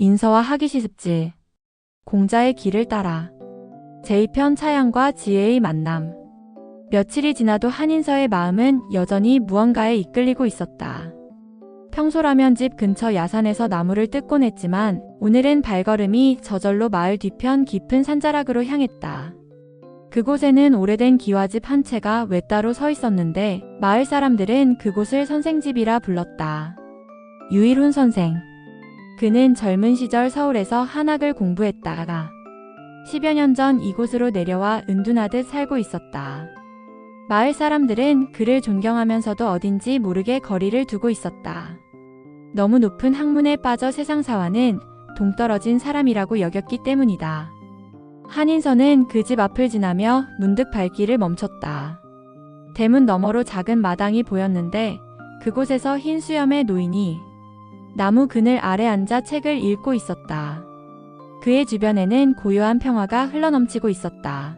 인서와 하기시습지. 공자의 길을 따라. 제2편 차양과 지혜의 만남. 며칠이 지나도 한인서의 마음은 여전히 무언가에 이끌리고 있었다. 평소라면 집 근처 야산에서 나무를 뜯곤 했지만 오늘은 발걸음이 저절로 마을 뒤편 깊은 산자락으로 향했다. 그곳에는 오래된 기와집 한 채가 외따로 서 있었는데 마을 사람들은 그곳을 선생집이라 불렀다. 유일훈 선생. 그는 젊은 시절 서울에서 한학을 공부했다가 10여 년 전 이곳으로 내려와 은둔하듯 살고 있었다. 마을 사람들은 그를 존경하면서도 어딘지 모르게 거리를 두고 있었다. 너무 높은 학문에 빠져 세상사와는 동떨어진 사람이라고 여겼기 때문이다. 한인서는 그 집 앞을 지나며 문득 발길을 멈췄다. 대문 너머로 작은 마당이 보였는데 그곳에서 흰 수염의 노인이 나무 그늘 아래 앉아 책을 읽고 있었다. 그의 주변에는 고요한 평화가 흘러넘치고 있었다.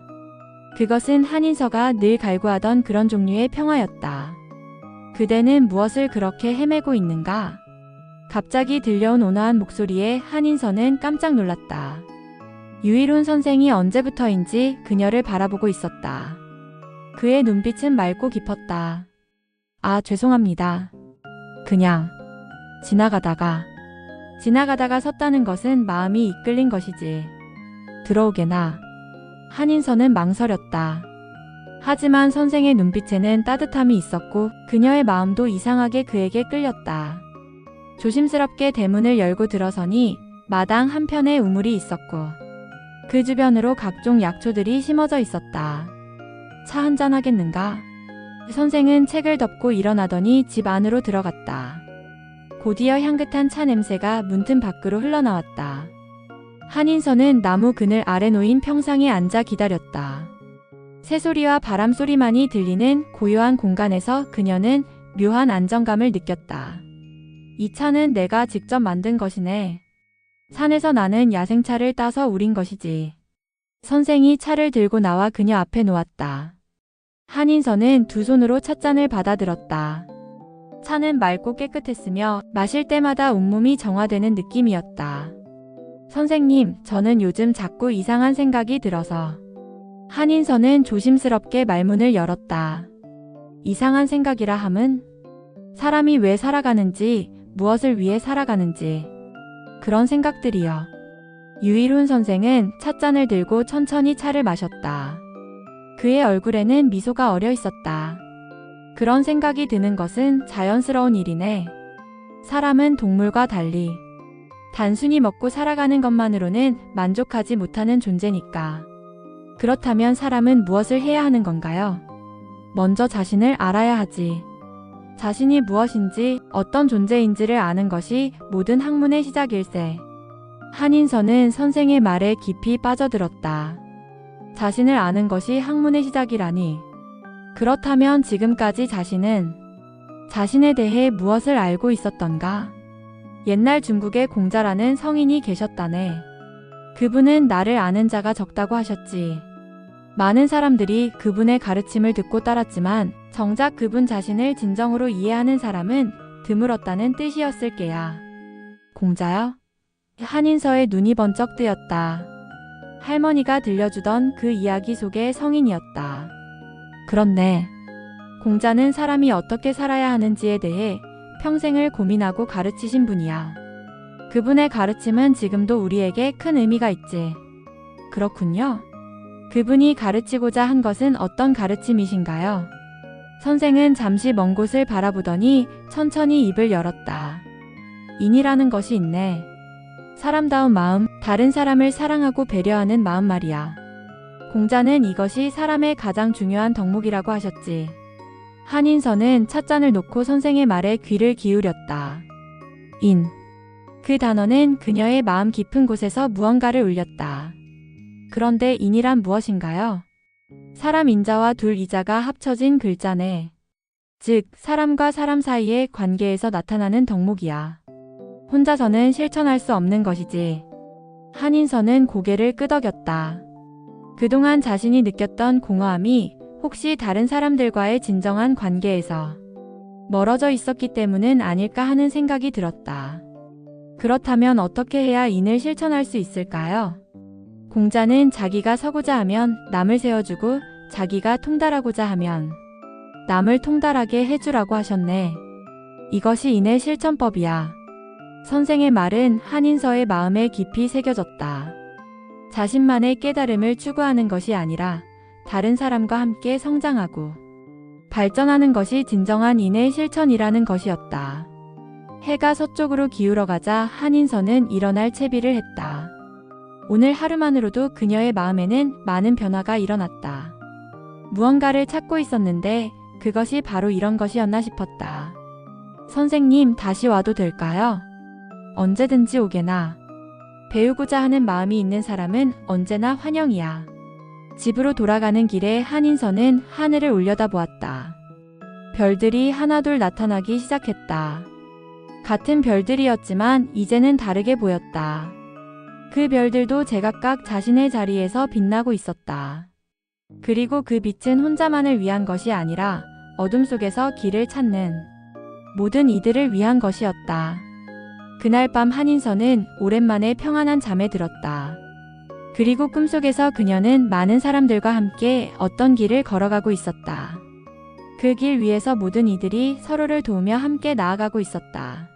그것은 한인서가 늘 갈구하던 그런 종류의 평화였다. 그대는 무엇을 그렇게 헤매고 있는가? 갑자기 들려온 온화한 목소리에 한인서는 깜짝 놀랐다. 유일훈 선생이 언제부터인지 그녀를 바라보고 있었다. 그의 눈빛은 맑고 깊었다. 아, 죄송합니다. 그냥 지나가다가 섰다는 것은 마음이 이끌린 것이지. 들어오게나. 한인서는 망설였다. 하지만 선생의 눈빛에는 따뜻함이 있었고 그녀의 마음도 이상하게 그에게 끌렸다. 조심스럽게 대문을 열고 들어서니 마당 한편에 우물이 있었고 그 주변으로 각종 약초들이 심어져 있었다. 차 한잔 하겠는가? 선생은 책을 덮고 일어나더니 집 안으로 들어갔다. 곧이어 향긋한 차 냄새가 문틈 밖으로 흘러나왔다. 한인서는 나무 그늘 아래 놓인 평상에 앉아 기다렸다. 새소리와 바람소리만이 들리는 고요한 공간에서 그녀는 묘한 안정감을 느꼈다. 이 차는 내가 직접 만든 것이네. 산에서 나는 야생차를 따서 우린 것이지. 선생이 차를 들고 나와 그녀 앞에 놓았다. 한인서는 두 손으로 찻잔을 받아들었다. 차는 맑고 깨끗했으며 마실 때마다 온몸이 정화되는 느낌이었다. 선생님, 저는 요즘 자꾸 이상한 생각이 들어서. 한인서는 조심스럽게 말문을 열었다. 이상한 생각이라 함은? 사람이 왜 살아가는지, 무엇을 위해 살아가는지. 그런 생각들이요. 유일훈 선생은 찻잔을 들고 천천히 차를 마셨다. 그의 얼굴에는 미소가 어려 있었다. 그런 생각이 드는 것은 자연스러운 일이네. 사람은 동물과 달리 단순히 먹고 살아가는 것만으로는 만족하지 못하는 존재니까. 그렇다면 사람은 무엇을 해야 하는 건가요? 먼저 자신을 알아야 하지. 자신이 무엇인지 어떤 존재인지를 아는 것이 모든 학문의 시작일세. 한인서는 선생의 말에 깊이 빠져들었다. 자신을 아는 것이 학문의 시작이라니. 그렇다면 지금까지 자신은 자신에 대해 무엇을 알고 있었던가? 옛날 중국에 공자라는 성인이 계셨다네. 그분은 나를 아는 자가 적다고 하셨지. 많은 사람들이 그분의 가르침을 듣고 따랐지만 정작 그분 자신을 진정으로 이해하는 사람은 드물었다는 뜻이었을 게야. 공자요? 한인서의 눈이 번쩍 뜨였다. 할머니가 들려주던 그 이야기 속의 성인이었다. 그렇네. 공자는 사람이 어떻게 살아야 하는지에 대해 평생을 고민하고 가르치신 분이야. 그분의 가르침은 지금도 우리에게 큰 의미가 있지. 그렇군요. 그분이 가르치고자 한 것은 어떤 가르침이신가요? 선생은 잠시 먼 곳을 바라보더니 천천히 입을 열었다. 인이라는 것이 있네. 사람다운 마음, 다른 사람을 사랑하고 배려하는 마음 말이야. 공자는 이것이 사람의 가장 중요한 덕목이라고 하셨지. 한인서는 찻잔을 놓고 선생의 말에 귀를 기울였다. 인. 그 단어는 그녀의 마음 깊은 곳에서 무언가를 울렸다. 그런데 인이란 무엇인가요? 사람 인자와 둘 이자가 합쳐진 글자네. 즉, 사람과 사람 사이의 관계에서 나타나는 덕목이야. 혼자서는 실천할 수 없는 것이지. 한인서는 고개를 끄덕였다. 그동안 자신이 느꼈던 공허함이 혹시 다른 사람들과의 진정한 관계에서 멀어져 있었기 때문은 아닐까 하는 생각이 들었다. 그렇다면 어떻게 해야 인을 실천할 수 있을까요? 공자는 자기가 서고자 하면 남을 세워주고 자기가 통달하고자 하면 남을 통달하게 해주라고 하셨네. 이것이 인의 실천법이야. 선생의 말은 한인서의 마음에 깊이 새겨졌다. 자신만의 깨달음을 추구하는 것이 아니라 다른 사람과 함께 성장하고 발전하는 것이 진정한 인의 실천이라는 것이었다. 해가 서쪽으로 기울어가자 한인서는 일어날 채비를 했다. 오늘 하루만으로도 그녀의 마음에는 많은 변화가 일어났다. 무언가를 찾고 있었는데 그것이 바로 이런 것이었나 싶었다. 선생님, 다시 와도 될까요? 언제든지 오게나. 배우고자 하는 마음이 있는 사람은 언제나 환영이야. 집으로 돌아가는 길에 한인서는 하늘을 올려다보았다. 별들이 하나둘 나타나기 시작했다. 같은 별들이었지만 이제는 다르게 보였다. 그 별들도 제각각 자신의 자리에서 빛나고 있었다. 그리고 그 빛은 혼자만을 위한 것이 아니라 어둠 속에서 길을 찾는 모든 이들을 위한 것이었다. 그날 밤 한인서는 오랜만에 평안한 잠에 들었다. 그리고 꿈속에서 그녀는 많은 사람들과 함께 어떤 길을 걸어가고 있었다. 그 길 위에서 모든 이들이 서로를 도우며 함께 나아가고 있었다.